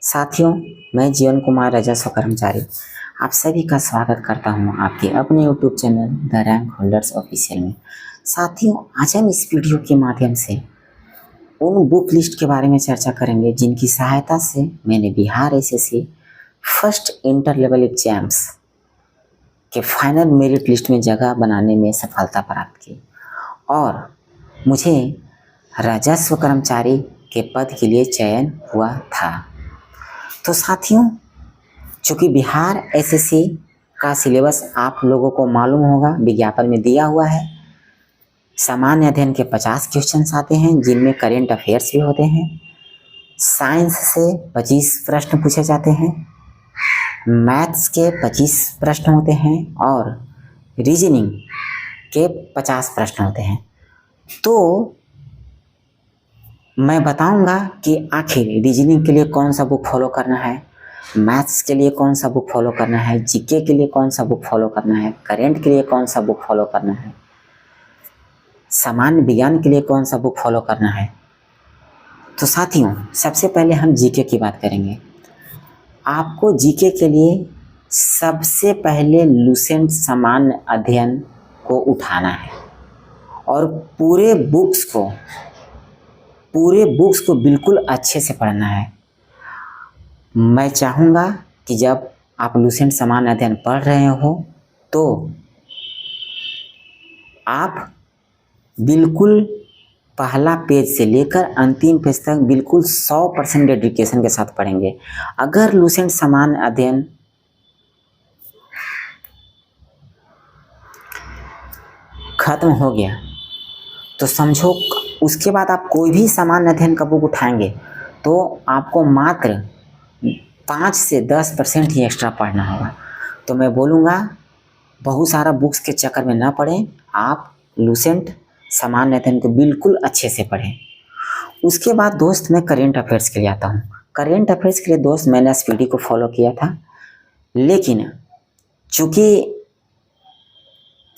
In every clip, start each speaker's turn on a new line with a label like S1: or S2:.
S1: साथियों, मैं जीवन कुमार राजस्व कर्मचारी आप सभी का स्वागत करता हूं आपके अपने YouTube channel the rank holders official में। साथियों, आज हम इस वीडियो के माध्यम से उन बुक लिस्ट के बारे में चर्चा करेंगे जिनकी सहायता से मैंने Bihar SSC first inter level exams के फाइनल मेरिट लिस्ट में जगह बनाने में सफलता प्राप्त की और मुझे राजस्व कर्मचारी के पद के लिए चयन हुआ था। तो साथियों, चूँकि बिहार एसएससी का सिलेबस आप लोगों को मालूम होगा, विज्ञापन में दिया हुआ है। सामान्य अध्ययन के 50 क्वेश्चंस आते हैं जिनमें करेंट अफेयर्स भी होते हैं। साइंस से 25 प्रश्न पूछे जाते हैं, मैथ्स के 25 प्रश्न होते हैं और रीजनिंग के 50 प्रश्न होते हैं। तो मैं बताऊंगा कि आखिर रीजनिंग के लिए कौन सा बुक फॉलो करना है, मैथ्स के लिए कौन सा बुक फॉलो करना है, जीके के लिए कौन सा बुक फॉलो करना है, करेंट के लिए कौन सा बुक फॉलो करना है, सामान्य विज्ञान के लिए कौन सा बुक फॉलो करना है। तो साथियों, सबसे पहले हम जीके की बात करेंगे। आपको जीके के लिए सबसे पहले लुसेंट सामान्य अध्ययन को उठाना है और पूरे बुक्स को बिल्कुल अच्छे से पढ़ना है। मैं चाहूँगा कि जब आप लुसेंट सामान्य अध्ययन पढ़ रहे हो तो आप बिल्कुल पहला पेज से लेकर अंतिम पेज तक बिल्कुल 100% डेडिकेशन के साथ पढ़ेंगे। अगर लुसेंट सामान्य अध्ययन खत्म हो गया तो समझो उसके बाद आप कोई भी सामान्य अध्ययन का बुक उठाएंगे तो आपको मात्र 5 से 10% ही एक्स्ट्रा पढ़ना होगा। तो मैं बोलूँगा बहुत सारा बुक्स के चक्कर में ना पढ़ें, आप लुसेंट सामान्य अध्ययन को बिल्कुल अच्छे से पढ़ें। उसके बाद दोस्त मैं करेंट अफेयर्स के लिए आता हूँ। करेंट अफेयर्स के लिए दोस्त मैंने एसपीडी को फॉलो किया था, लेकिन चूँकि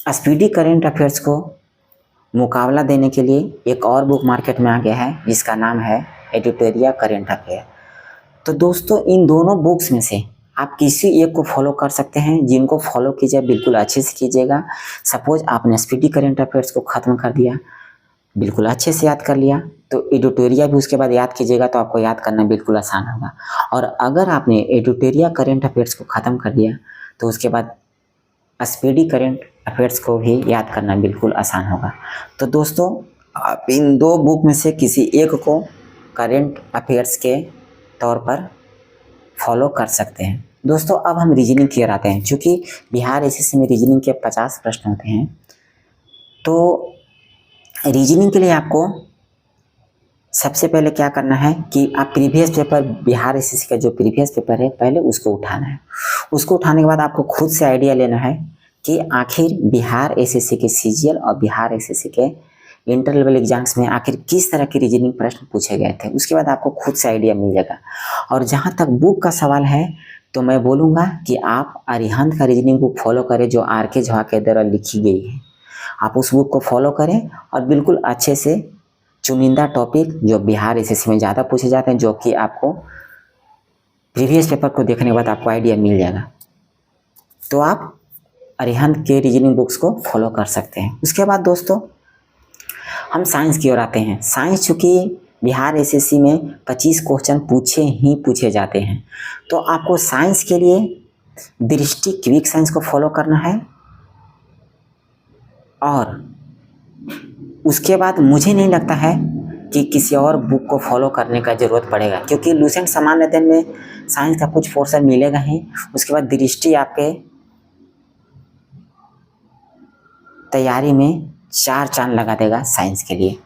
S1: एसपीडी करेंट अफेयर्स को मुकाबला देने के लिए एक और बुक मार्केट में आ गया है जिसका नाम है एडिटोरिया करेंट अफेयर। तो दोस्तों, इन दोनों बुक्स में से आप किसी एक को फॉलो कर सकते हैं। जिनको फॉलो कीजिए बिल्कुल अच्छे से कीजिएगा। सपोज आपने एसपीडी करेंट अफेयर्स को ख़त्म कर दिया, बिल्कुल अच्छे से याद कर लिया, तो एडिटोरिया भी उसके बाद याद कीजिएगा तो आपको याद करना बिल्कुल आसान होगा। और अगर आपने एडिटोरिया करेंट अफेयर्स को ख़त्म कर दिया तो उसके बाद एसपीडी करेंट अफेयर्स को भी याद करना बिल्कुल आसान होगा। तो दोस्तों, आप इन दो बुक में से किसी एक को करेंट अफेयर्स के तौर पर फॉलो कर सकते हैं। दोस्तों, अब हम रीजनिंग की ओर आते हैं। चूँकि बिहार एसएससी में रीजनिंग के 50 प्रश्न होते हैं, तो रीजनिंग के लिए आपको सबसे पहले क्या करना है कि आप प्रीवियस पेपर, बिहार एसएससी का जो प्रीवियस पेपर है पहले उसको उठाना है। उसको उठाने के बाद आपको खुद से आइडिया लेना है कि आखिर बिहार एसएससी के सीजीएल और बिहार एसएससी के इंटर लेवल एग्जाम्स में आखिर किस तरह के रीजनिंग प्रश्न पूछे गए थे। उसके बाद आपको खुद से आइडिया मिल जाएगा। और जहाँ तक बुक का सवाल है तो मैं बोलूँगा कि आप अरिहंत का रीजनिंग बुक फॉलो करें जो आर.के. झा के द्वारा लिखी गई है। आप उस बुक को फॉलो करें और बिल्कुल अच्छे से चुनिंदा टॉपिक जो बिहार एसएससी में ज़्यादा पूछे जाते हैं, जो कि आपको प्रीवियस पेपर को देखने के बाद आपको आइडिया मिल जाएगा, तो आप अरिहंत के रीजनिंग बुक्स को फॉलो कर सकते हैं। उसके बाद दोस्तों, हम साइंस की ओर आते हैं। साइंस चूँकि बिहार एसएससी में 25 क्वेश्चन पूछे जाते हैं, तो आपको साइंस के लिए दृष्टि क्विक साइंस को फॉलो करना है। और उसके बाद मुझे नहीं लगता है कि किसी और बुक को फॉलो करने का ज़रूरत पड़ेगा, क्योंकि लुसेंट सामान्य अध्ययन में साइंस का कुछ पोर्शन मिलेगा ही। उसके बाद दृष्टि आपके तैयारी में 4 चांद लगा देगा साइंस के लिए।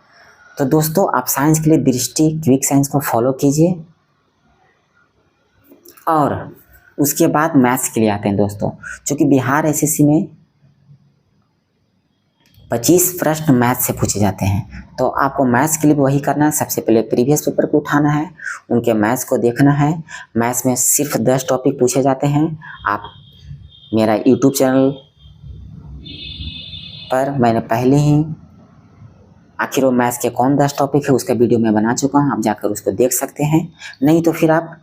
S1: तो दोस्तों, आप साइंस के लिए दृष्टि क्विक साइंस को फॉलो कीजिए। और उसके बाद मैथ्स के लिए आते हैं दोस्तों। चूँकि बिहार एसएससी में 25 प्रश्न मैथ्स से पूछे जाते हैं, तो आपको मैथ्स के लिए वही करना है। सबसे पहले प्रीवियस पेपर को उठाना है, उनके मैथ्स को देखना है। मैथ्स में सिर्फ 10 टॉपिक पूछे जाते हैं। आप मेरा यूट्यूब चैनल पर मैंने पहले ही आखिर वो मैथ्स के कौन 10 टॉपिक है उसका वीडियो मैं बना चुका हूँ, आप जाकर उसको देख सकते हैं। नहीं तो फिर आप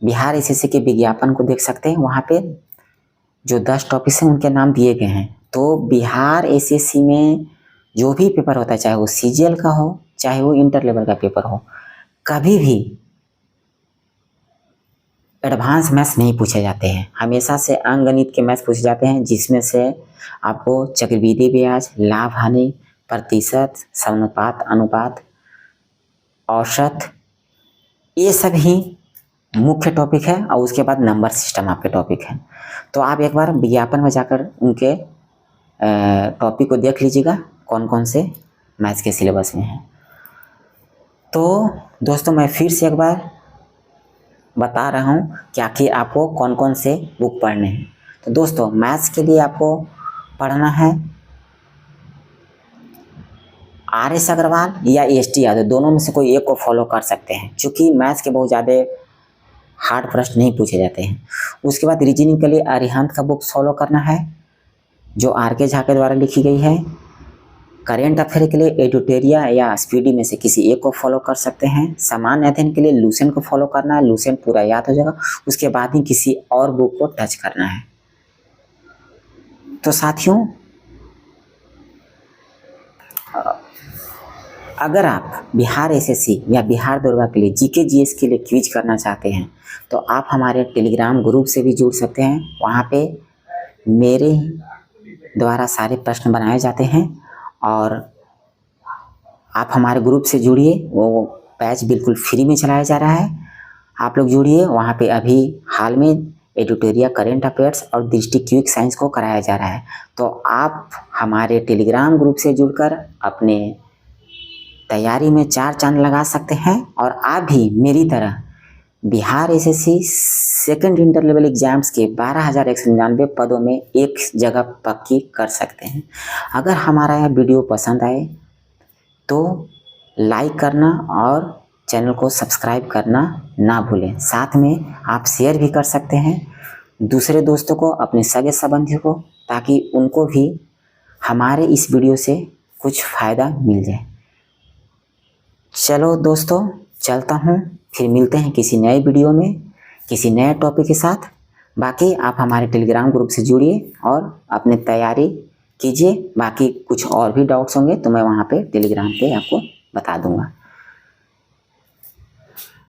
S1: बिहार एसएससी के विज्ञापन को देख सकते हैं। वहाँ पे जो 10 टॉपिक्स हैं उनके नाम दिए गए हैं। तो बिहार एसएससी में जो भी पेपर होता है, चाहे वो सीजीएल का हो, चाहे वो इंटर लेवल का पेपर हो, कभी भी एडवांस मैथ्स नहीं पूछे जाते हैं। हमेशा से अंकगणित के मैथ्स पूछे जाते हैं, जिसमें से आपको चक्रवृद्धि ब्याज, लाभ हानि, प्रतिशत, समानुपात, अनुपात, औसत, ये सब ही मुख्य टॉपिक है और उसके बाद नंबर सिस्टम आपके टॉपिक है। तो आप एक बार विज्ञापन में जाकर उनके टॉपिक को देख लीजिएगा कौन कौन से मैथ्स के सिलेबस में है। तो दोस्तों मैं फिर से एक बार बता रहा हूँ कि आखिर आपको कौन कौन से बुक पढ़ने हैं। तो दोस्तों मैथ्स के लिए आपको पढ़ना है RS अग्रवाल या ST यादव, दोनों में से कोई एक को फॉलो कर सकते हैं, क्योंकि मैथ्स के बहुत ज़्यादा हार्ड प्रश्न नहीं पूछे जाते हैं। उसके बाद रीजनिंग के लिए अरिहंत का बुक फॉलो करना है, जो RK झा के द्वारा लिखी गई है। करेंट अफेयर के लिए एडिटोरिया या स्पीडी में से किसी एक को फॉलो कर सकते हैं। सामान्य अध्ययन के लिए लूसेंट को फॉलो करना है, लूसेंट पूरा याद हो जाएगा। उसके बाद ही किसी और बुक को टच करना है। तो साथियों, अगर आप बिहार एसएससी या बिहार दरोगा के लिए जीके जीएस के लिए क्विज करना चाहते हैं तो आप हमारे टेलीग्राम ग्रुप से भी जुड़ सकते हैं। वहाँ पे मेरे द्वारा सारे प्रश्न बनाए जाते हैं और आप हमारे ग्रुप से जुड़िए। वो बैच बिल्कुल फ्री में चलाया जा रहा है, आप लोग जुड़िए। वहाँ पे अभी हाल में एडिटोरिया, करेंट अफेयर्स और दृष्टि क्विक साइंस को कराया जा रहा है। तो आप हमारे टेलीग्राम ग्रुप से जुड़कर अपने तैयारी में 4 चांद लगा सकते हैं और आप भी मेरी तरह Bihar SSC second inter level exams के 12,199 पदों में एक जगह पक्की कर सकते हैं। अगर हमारा यह वीडियो पसंद आए तो लाइक करना और चैनल को सब्सक्राइब करना ना भूलें। साथ में आप शेयर भी कर सकते हैं दूसरे दोस्तों को, अपने सगे संबंधियों को, ताकि उनको भी हमारे इस वीडियो से कुछ फ़ायदा मिल जाए। चलो दोस्तों, चलता हूँ, फिर मिलते हैं किसी नए वीडियो में किसी नए टॉपिक के साथ। बाकी आप हमारे टेलीग्राम ग्रुप से जुड़िए और अपनी तैयारी कीजिए। बाकी कुछ और भी डाउट्स होंगे तो मैं वहाँ पे टेलीग्राम पे आपको बता दूँगा।